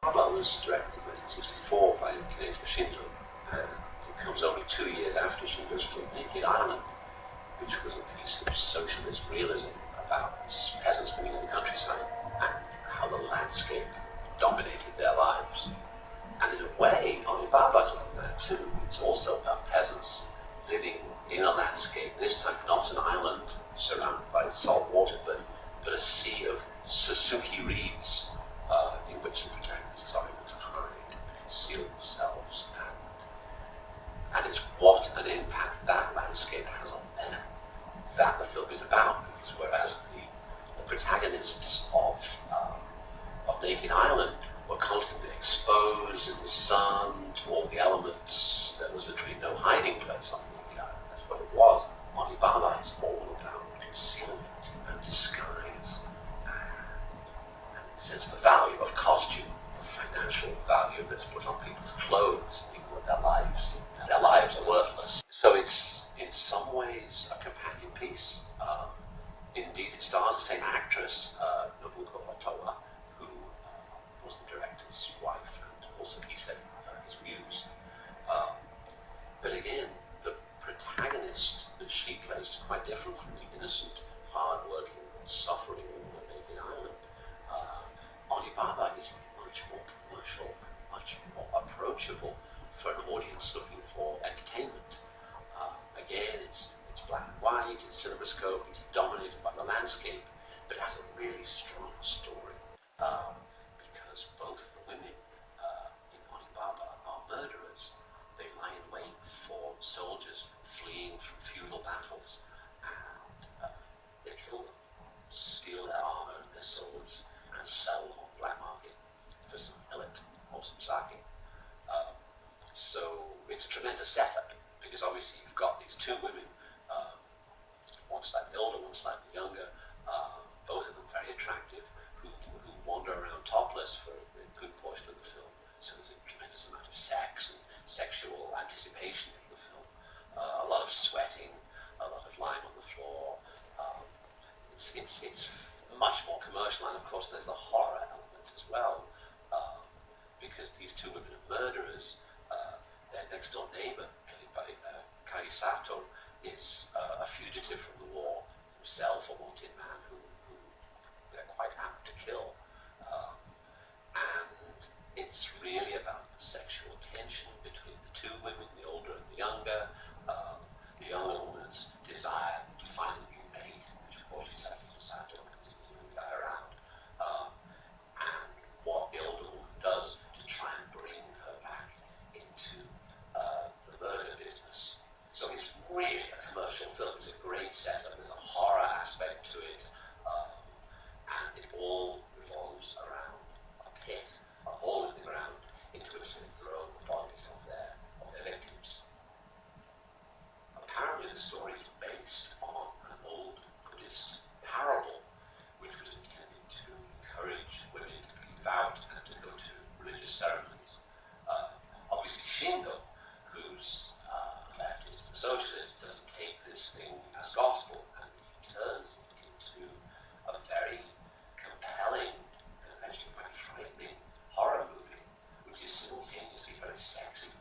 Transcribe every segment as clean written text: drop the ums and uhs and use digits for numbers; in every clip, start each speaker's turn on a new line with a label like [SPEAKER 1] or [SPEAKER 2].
[SPEAKER 1] Onibaba was directed in 1964 by Kenichi Shindo, and it comes only 2 years after Shindo's film Naked Island, which was a piece of socialist realism about peasants living in the countryside and how the landscape dominated their lives. And in a way, Onibaba is like that too. It's also about peasants living in a landscape, this time not an island surrounded by salt water, but a sea of Suzuki reeds in which the protagonists are able to hide and conceal themselves. And it's what an impact that landscape has on them that the film is about. Because whereas the protagonists of Naked Island were constantly exposed in the sun to all the elements, there was literally no hiding place on Naked Island. That's what it was. Onibaba is all about concealment and disguise, and in a sense the value of costume, the financial value that's put on people's clothes, even though their lives are worthless. So it's in some ways a companion piece. Indeed, it stars the same actress, Nobuko Otowa, who was the director's wife and also he said his muse. But again, the protagonist that she plays is quite different from the innocent, hard-working, suffering woman of Naked Island. Onibaba is much more commercial, much more approachable for an audience looking for entertainment. Again, it's black and white, it's cinemascope, it's dominated by the landscape, but it has a really strong story. Because both the women in Onibaba are murderers. They lie in wait for soldiers fleeing from feudal battles, and they kill them, steal their armor and their swords, and sell them on the black market for some millet or some sake. So it's a tremendous setup, because obviously you've got these two women, one slightly older, one slightly younger, both of them very attractive, who wander around topless for a good portion of the film. So there's a tremendous amount of sex and sexual anticipation in the film. A lot of sweating, a lot of lying on the floor. It's much more commercial, and of course there's the horror element as well, because these two women are murderers. Their next door neighbor, played by Kai Sato, is a fugitive from the war, himself a wanted man who they're quite apt to kill. And it's really about the sexual tension between the two women, the older and the younger. The younger woman's desire to find a new mate, which of course is Akito Sato, because he's the only guy around. And what the older woman does to try and bring her back into the murder business. So it's really a commercial film. It's a great setup. There's a horror aspect to it, and it all revolves around a pit, a hole in the ground, into which they throw the bodies of their victims. Apparently, the story is based on an old Buddhist parable, which was intended to encourage women to be devout and to go to religious ceremonies. Obviously, Shindo, who's leftist and socialist, doesn't take this thing as gospel, and he turns it into a very compelling and actually quite frightening horror movie, which is simultaneously very sexy,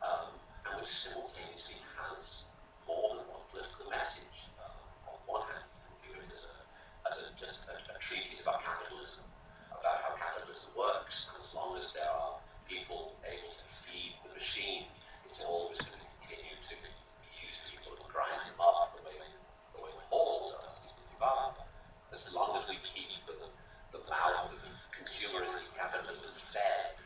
[SPEAKER 1] and which simultaneously has more than one political message. On one hand, you can view it as just a treatise about capitalism, about how capitalism works, and as long as there are people able to feed the machine, it's always going to continue to use people to grind them up the way Paul does in Onibaba. As long as we keep the mouth of consumerism, capitalism fed,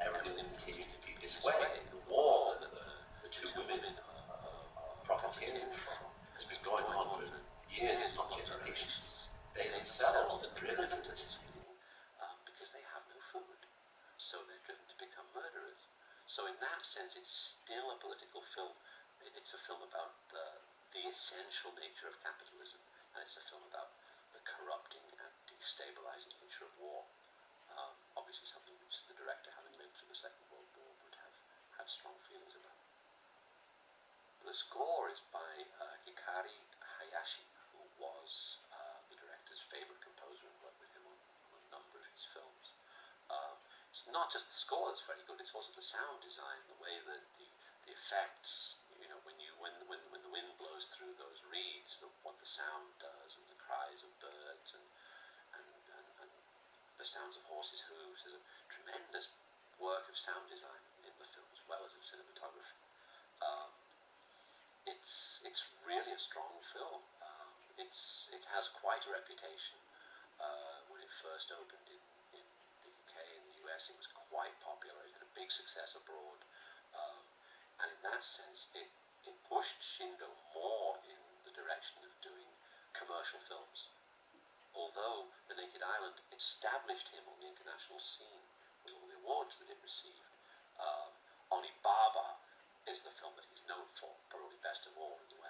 [SPEAKER 1] everything will continue to be this way. The war that the two women are profiteering from has been going on for years, not generations. They themselves are driven into this thing because they have no food. So they're driven to become murderers. So in that sense, it's still a political film. It's a film about the essential nature of capitalism, and it's a film about the corrupting and destabilizing nature of war. Obviously something which the director, having lived through the Second World War, would have had strong feelings about. The score is by Hikari Hayashi, who was the director's favorite composer and worked with him on a number of his films. it's not just the score that's very good, it's also the sound design, the way that the effects, you know, when the wind blows through those reeds, what the sound does, and the cries of birds, and the sounds of horses' hooves. There's a tremendous work of sound design in the film as well as of cinematography. It's really a strong film. It has quite a reputation. When it first opened in the UK and the US, it was quite popular. It had a big success abroad, and in that sense, it pushed Shindo more in the direction of doing commercial films. Although The Naked Island established him on the international scene with all the awards that it received, Onibaba is the film that he's known for, probably best of all, in the